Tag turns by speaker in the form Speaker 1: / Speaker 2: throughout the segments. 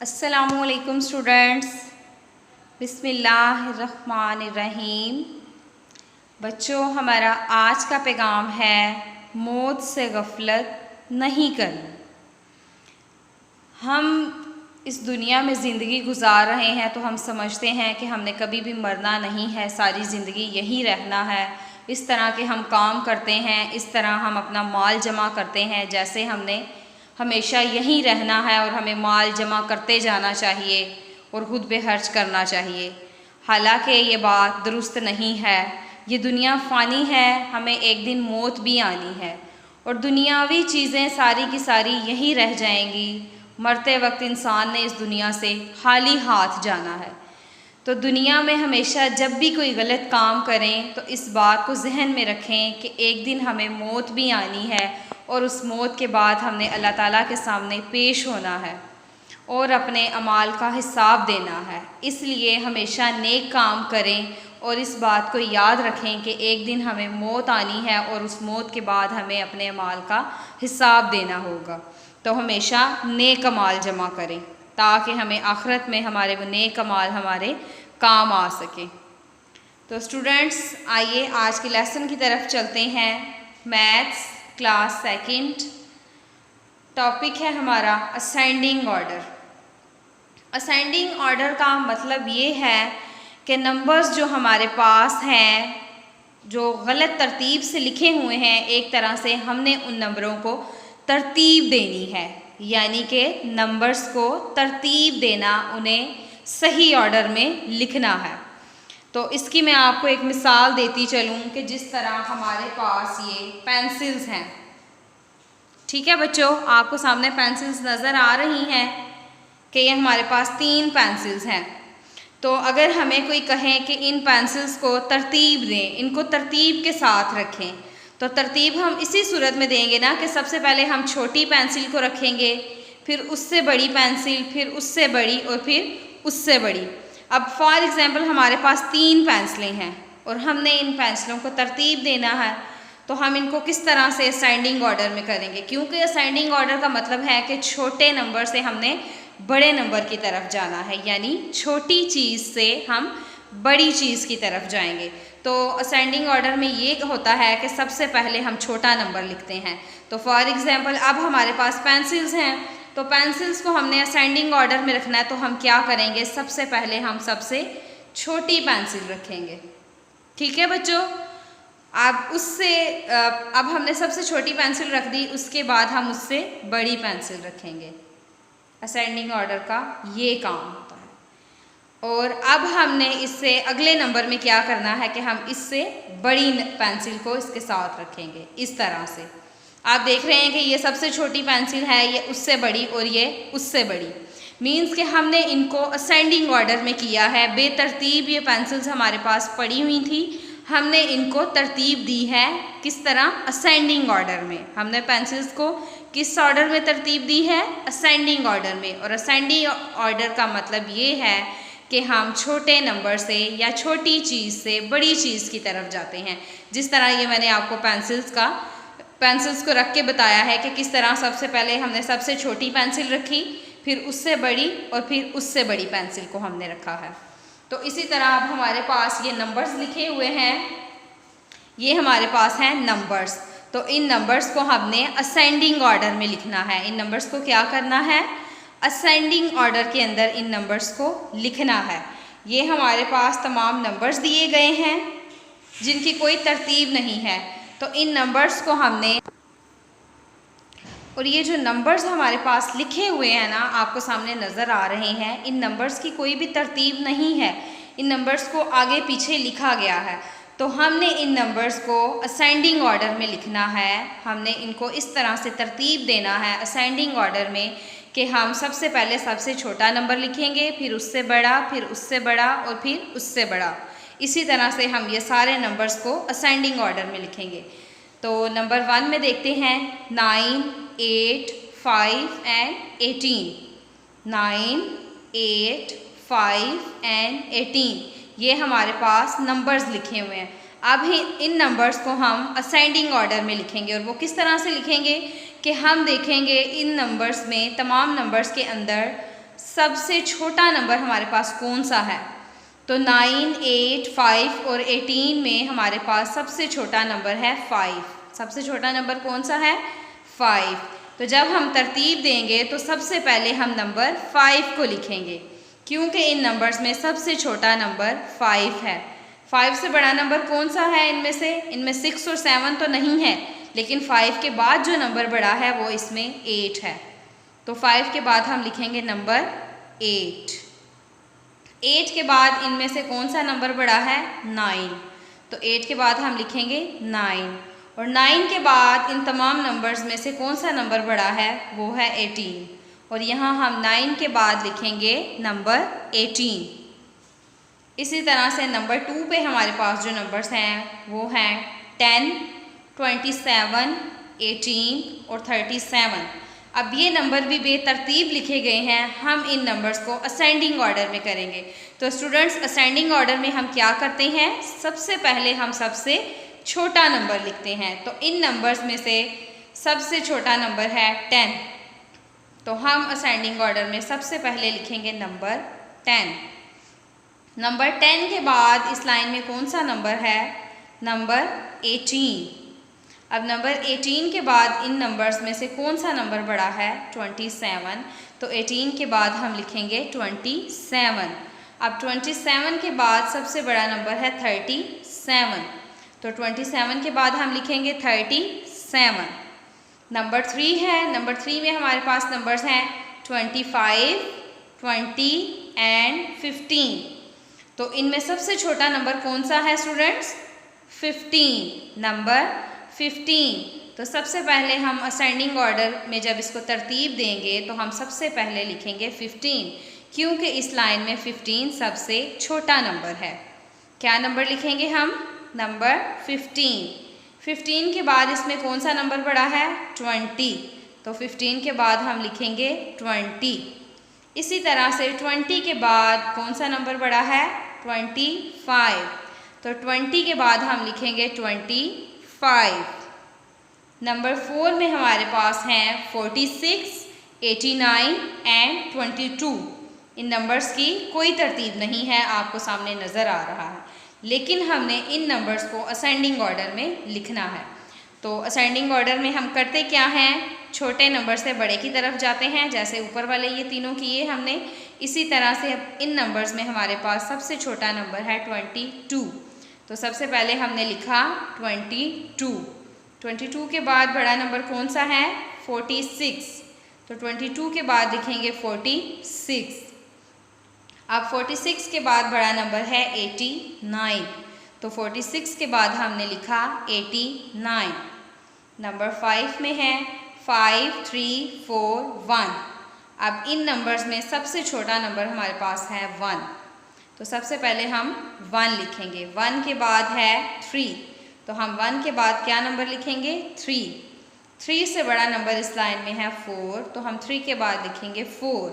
Speaker 1: अस्सलामुअलैकुम स्टूडेंट्स, बिस्मिल्लाहिर्रहमानिर्रहीम। बच्चों, हमारा आज का पैगाम है मौत से गफलत नहीं करना। हम इस दुनिया में ज़िंदगी गुजार रहे हैं तो हम समझते हैं कि हमने कभी भी मरना नहीं है, सारी ज़िंदगी यहीं रहना है। इस तरह के हम काम करते हैं, इस तरह हम अपना माल जमा करते हैं जैसे हमने हमेशा यहीं रहना है और हमें माल जमा करते जाना चाहिए और खुद पे खर्च करना चाहिए। हालांकि ये बात दुरुस्त नहीं है। ये दुनिया फ़ानी है, हमें एक दिन मौत भी आनी है और दुनियावी चीज़ें सारी की सारी यहीं रह जाएंगी। मरते वक्त इंसान ने इस दुनिया से खाली हाथ जाना है। तो दुनिया में हमेशा जब भी कोई गलत काम करें तो इस बात को जहन में रखें कि एक दिन हमें मौत भी आनी है और उस मौत के बाद हमने अल्लाह ताला के सामने पेश होना है और अपने अमाल का हिसाब देना है। इसलिए हमेशा नेक काम करें और इस बात को याद रखें कि एक दिन हमें मौत आनी है और उस मौत के बाद हमें अपने अमाल का हिसाब देना होगा। तो हमेशा नेक अमाल जमा करें ताकि हमें आखिरत में हमारे वो नेक अमाल हमारे काम आ सके। तो स्टूडेंट्स, आइए आज के लेसन की तरफ चलते हैं। मैथ्स क्लास सेकंड, टॉपिक है हमारा असेंडिंग ऑर्डर। असेंडिंग ऑर्डर का मतलब ये है कि नंबर्स जो हमारे पास हैं, जो गलत तरतीब से लिखे हुए हैं, एक तरह से हमने उन नंबरों को तरतीब देनी है, यानी कि नंबर्स को तरतीब देना, उन्हें सही ऑर्डर में लिखना है। तो इसकी मैं आपको एक मिसाल देती चलूँ कि जिस तरह हमारे पास ये पेंसिल्स हैं। ठीक है बच्चों, आपको सामने पेंसिल्स नज़र आ रही हैं कि ये हमारे पास 3 पेंसिल्स हैं। तो अगर हमें कोई कहे कि इन पेंसिल्स को तरतीब दें, इनको तरतीब के साथ रखें, तो तरतीब हम इसी सूरत में देंगे ना कि सबसे पहले हम छोटी पेंसिल को रखेंगे, फिर उससे बड़ी पेंसिल, फिर उससे बड़ी और फिर उससे बड़ी। अब फॉर एग्ज़ाम्पल हमारे पास 3 पेंसिलें हैं और हमने इन पेंसिलों को तरतीब देना है, तो हम इनको किस तरह से असेंडिंग ऑर्डर में करेंगे? क्योंकि असेंडिंग ऑर्डर का मतलब है कि छोटे नंबर से हमने बड़े नंबर की तरफ जाना है, यानी छोटी चीज़ से हम बड़ी चीज़ की तरफ जाएंगे। तो असेंडिंग ऑर्डर में ये होता है कि सबसे पहले हम छोटा नंबर लिखते हैं। तो फॉर एग्ज़ाम्पल अब हमारे पास पेंसिल्स हैं, तो पेंसिल्स को हमने असेंडिंग ऑर्डर में रखना है, तो हम क्या करेंगे? सबसे पहले हम सबसे छोटी पेंसिल रखेंगे। ठीक है बच्चों, अब हमने सबसे छोटी पेंसिल रख दी, उसके बाद हम उससे बड़ी पेंसिल रखेंगे। असेंडिंग ऑर्डर का ये काम होता है। और अब हमने इससे अगले नंबर में क्या करना है कि हम इससे बड़ी पेंसिल को इसके साथ रखेंगे। इस तरह से आप देख रहे हैं कि ये सबसे छोटी पेंसिल है, ये उससे बड़ी और ये उससे बड़ी। मीन्स कि हमने इनको असेंडिंग ऑर्डर में किया है। बेतरतीब ये पेंसिल्स हमारे पास पड़ी हुई थी, हमने इनको तरतीब दी है। किस तरह? असेंडिंग ऑर्डर में। हमने पेंसिल्स को किस ऑर्डर में तरतीब दी है? असेंडिंग ऑर्डर में। और असेंडिंग ऑर्डर का मतलब ये है कि हम छोटे नंबर से या छोटी चीज़ से बड़ी चीज़ की तरफ जाते हैं। जिस तरह ये मैंने आपको पेंसिल्स को रख के बताया है कि किस तरह सबसे पहले हमने सबसे छोटी पेंसिल रखी, फिर उससे बड़ी और फिर उससे बड़ी पेंसिल को हमने रखा है। तो इसी तरह अब हमारे पास ये नंबर्स लिखे हुए हैं, ये हमारे पास हैं नंबर्स। तो इन नंबर्स को हमने असेंडिंग ऑर्डर में लिखना है। इन नंबर्स को क्या करना है? असेंडिंग ऑर्डर के अंदर इन नंबर्स को लिखना है। ये हमारे पास तमाम नंबर्स दिए गए हैं जिनकी कोई तरतीब नहीं है। तो इन नंबर्स को हमने, और ये जो नंबर्स हमारे पास लिखे हुए हैं ना, आपको सामने नज़र आ रहे हैं, इन नंबर्स की कोई भी तरतीब नहीं है। इन नंबर्स को आगे पीछे लिखा गया है। तो हमने इन नंबर्स को असेंडिंग ऑर्डर में लिखना है। हमने इनको इस तरह से तरतीब देना है असेंडिंग ऑर्डर में कि हम सबसे पहले सबसे छोटा नंबर लिखेंगे, फिर उससे बड़ा, फिर उससे बड़ा और फिर उससे बड़ा। इसी तरह से हम ये सारे नंबर्स को असेंडिंग ऑर्डर में लिखेंगे। तो नंबर 1 में देखते हैं 9, 8, 5 एंड 18। 9, 8, 5 एंड 18 ये हमारे पास नंबर्स लिखे हुए हैं। अब इन नंबर्स को हम असेंडिंग ऑर्डर में लिखेंगे। और वो किस तरह से लिखेंगे कि हम देखेंगे इन नंबर्स में, तमाम नंबर्स के अंदर सबसे छोटा नंबर हमारे पास कौन सा है? तो 9, 8, 5 और 18 में हमारे पास सबसे छोटा नंबर है 5। सबसे छोटा नंबर कौन सा है? 5। तो जब हम तरतीब देंगे तो सबसे पहले हम नंबर 5 को लिखेंगे, क्योंकि इन नंबर्स में सबसे छोटा नंबर 5 है। 5 से बड़ा नंबर कौन सा है इनमें से? इनमें 6 और 7 तो नहीं है, लेकिन 5 के बाद जो नंबर बड़ा है वो इसमें 8 है। तो 5 के बाद हम लिखेंगे नंबर 8। 8 के बाद इनमें से कौन सा नंबर बड़ा है? 9। तो 8 के बाद हम लिखेंगे 9, और 9 के बाद इन तमाम नंबर्स में से कौन सा नंबर बड़ा है? वो है 18, और यहाँ हम 9 के बाद लिखेंगे नंबर 18। इसी तरह से नंबर 2 पे हमारे पास जो नंबर्स हैं वो हैं 10, 27, 18 और 37। अब ये नंबर भी बेतरतीब लिखे गए हैं, हम इन नंबर्स को असेंडिंग ऑर्डर में करेंगे। तो स्टूडेंट्स, असेंडिंग ऑर्डर में हम क्या करते हैं? सबसे पहले हम सबसे छोटा नंबर लिखते हैं। तो इन नंबर्स में से सबसे छोटा नंबर है 10, तो हम असेंडिंग ऑर्डर में सबसे पहले लिखेंगे नंबर 10। नंबर 10 के बाद इस लाइन में कौन सा नंबर है? नंबर 18। अब नंबर 18 के बाद इन नंबर्स में से कौन सा नंबर बड़ा है? 27। तो 18 के बाद हम लिखेंगे 27। अब 27 के बाद सबसे बड़ा नंबर है 37। तो 27 के बाद हम लिखेंगे 37। नंबर 3 है। नंबर 3 में हमारे पास नंबर्स हैं 25, 20 एंड 15। तो इनमें सबसे छोटा नंबर कौन सा है स्टूडेंट्स? 15। नंबर 15। तो सबसे पहले हम असेंडिंग ऑर्डर में जब इसको तरतीब देंगे तो हम सबसे पहले लिखेंगे 15, क्योंकि इस लाइन में 15 सबसे छोटा नंबर है। क्या नंबर लिखेंगे हम? नंबर 15। 15 के बाद इसमें कौन सा नंबर बड़ा है? 20। तो 15 के बाद हम लिखेंगे 20। इसी तरह से 20 के बाद कौन सा नंबर बड़ा है? 25। तो 20 के बाद हम लिखेंगे 25। नंबर 4 में हमारे पास हैं 46, 89 एंड 22। इन नंबर्स की कोई तरतीब नहीं है, आपको सामने नज़र आ रहा है, लेकिन हमने इन नंबर्स को असेंडिंग ऑर्डर में लिखना है। तो असेंडिंग ऑर्डर में हम करते क्या हैं? छोटे नंबर से बड़े की तरफ जाते हैं, जैसे ऊपर वाले ये तीनों किए हमने। इसी तरह से इन नंबर्स में हमारे पास सबसे छोटा नंबर है 22। तो सबसे पहले हमने लिखा 22। 22 के बाद बड़ा नंबर कौन सा है? 46। तो 22 के बाद लिखेंगे 46। अब 46 के बाद बड़ा नंबर है 89। तो 46 के बाद हमने लिखा 89। नंबर 5 में है 5, 3, 4, 1। अब इन नंबर्स में सबसे छोटा नंबर हमारे पास है 1। तो सबसे पहले हम 1 लिखेंगे। 1 के बाद है 3। तो हम 1 के बाद क्या नंबर लिखेंगे? 3। 3 से बड़ा नंबर इस लाइन में है 4। तो हम 3 के बाद लिखेंगे 4।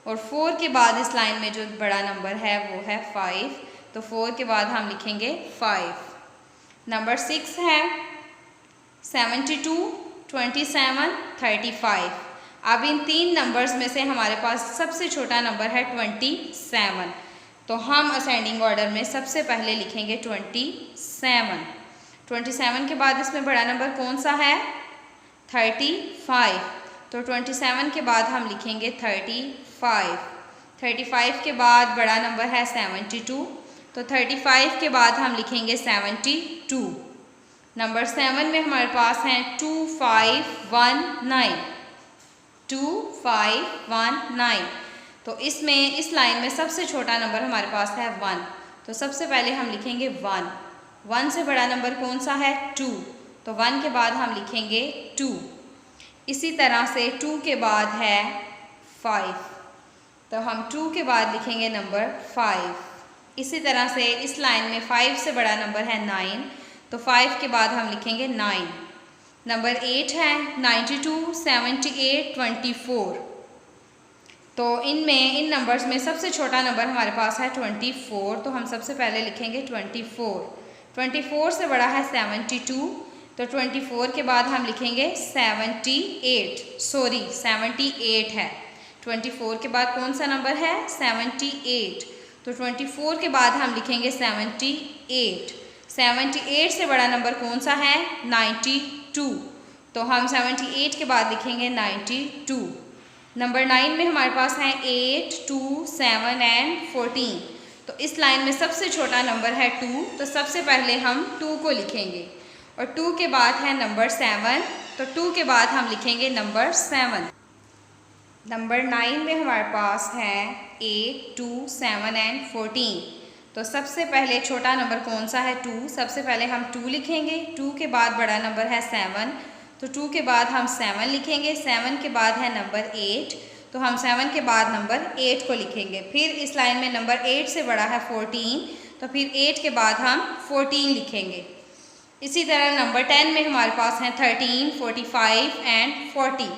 Speaker 1: और 4 के बाद इस लाइन में जो बड़ा नंबर है वो है 5। तो 4 के बाद हम लिखेंगे 5। नंबर 6 है 72, 27, 35। अब इन तीन नंबर्स में से हमारे पास सबसे छोटा नंबर है 27। तो हम असेंडिंग ऑर्डर में सबसे पहले लिखेंगे 27। 27 के बाद इसमें बड़ा नंबर कौन सा है? 35। तो 27 के बाद हम लिखेंगे 35। 35 के बाद बड़ा नंबर है 72। तो 35 के बाद हम लिखेंगे 72। नंबर 7 में हमारे पास हैं 2, 5, 1, 9। 2, 5, 1, 9। तो इसमें इस लाइन में सबसे छोटा नंबर हमारे पास है 1। तो सबसे पहले हम लिखेंगे 1। 1 से बड़ा नंबर कौन सा है? 2। तो 1 के बाद हम लिखेंगे 2। इसी तरह से 2 के बाद है 5। तो हम 2 के बाद लिखेंगे नंबर 5। इसी तरह से इस लाइन में 5 से बड़ा नंबर है 9। तो 5 के बाद हम लिखेंगे 9। नंबर 8 है 92, 78, 24। तो इनमें इन नंबर्स में सबसे छोटा नंबर हमारे पास है 24। तो हम सबसे पहले लिखेंगे 24। 24 से बड़ा है 72। तो 24 के बाद हम लिखेंगे 78 है। 24 के बाद कौन सा नंबर है? 78। तो 24 के बाद हम लिखेंगे 78। 78 से बड़ा नंबर कौन सा है? 92। तो हम 78 के बाद लिखेंगे 92। नंबर 9 में हमारे पास हैं 8, 2, 7 एंड 14। तो इस लाइन में सबसे छोटा नंबर है 2, तो सबसे पहले हम 2 को लिखेंगे और 2 के बाद है नंबर 7, तो 2 के बाद हम लिखेंगे नंबर 7। नंबर 9 में हमारे पास है 8, 2, 7 एंड 14। तो सबसे पहले छोटा नंबर कौन सा है? 2। सबसे पहले हम 2 लिखेंगे, 2 के बाद बड़ा नंबर है 7, तो 2 के बाद हम 7 लिखेंगे, 7 के बाद है नंबर 8, तो हम 7 के बाद नंबर 8 को लिखेंगे। फिर इस लाइन में नंबर 8 से बड़ा है 14, तो फिर 8 के बाद हम 14 लिखेंगे। इसी तरह नंबर 10 में हमारे पास हैं 13, 45 एंड 40।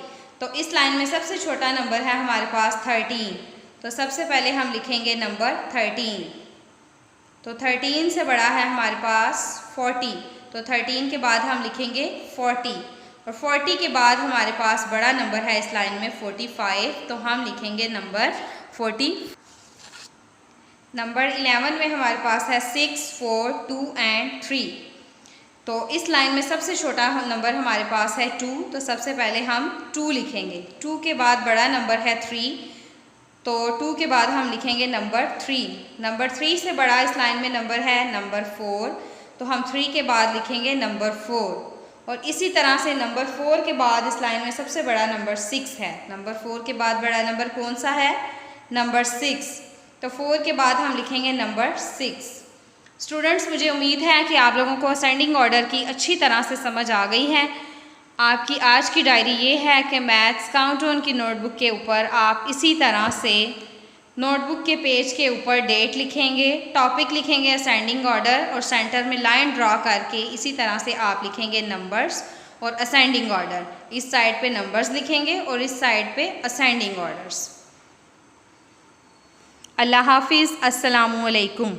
Speaker 1: तो इस लाइन में सबसे छोटा नंबर है हमारे पास 13, तो सबसे पहले हम लिखेंगे नंबर 13। तो 13 से बड़ा है हमारे पास 40, तो 13 के बाद हम लिखेंगे 40 और 40 के बाद हमारे पास बड़ा नंबर है इस लाइन में 45, तो हम लिखेंगे नंबर 40। नंबर 11 में हमारे पास है 6, 4, 2 एंड 3। तो इस लाइन में सबसे छोटा नंबर हमारे पास है 2, तो सबसे पहले हम 2 लिखेंगे, 2 के बाद बड़ा नंबर है 3, तो 2 के बाद हम लिखेंगे नंबर 3। नंबर 3 से बड़ा इस लाइन में नंबर है नंबर 4, तो हम 3 के बाद लिखेंगे नंबर 4 और इसी तरह से नंबर 4 के बाद इस लाइन में सबसे बड़ा नंबर 6 है। नंबर 4 के बाद बड़ा नंबर कौन सा है? नंबर 6, तो 4 के बाद हम लिखेंगे नंबर 6। स्टूडेंट्स, मुझे उम्मीद है कि आप लोगों को असेंडिंग ऑर्डर की अच्छी तरह से समझ आ गई है। आपकी आज की डायरी ये है कि मैथ्स काउंटडाउन की नोटबुक के ऊपर आप इसी तरह से नोटबुक के पेज के ऊपर डेट लिखेंगे, टॉपिक लिखेंगे असेंडिंग ऑर्डर और सेंटर में लाइन ड्रॉ करके इसी तरह से आप लिखेंगे नंबर्स और असेंडिंग ऑर्डर। इस साइड पे नंबर्स लिखेंगे और इस साइड पे असेंडिंग ऑर्डर्स। अल्लाह हाफिज़, अस्सलामु अलैकुम।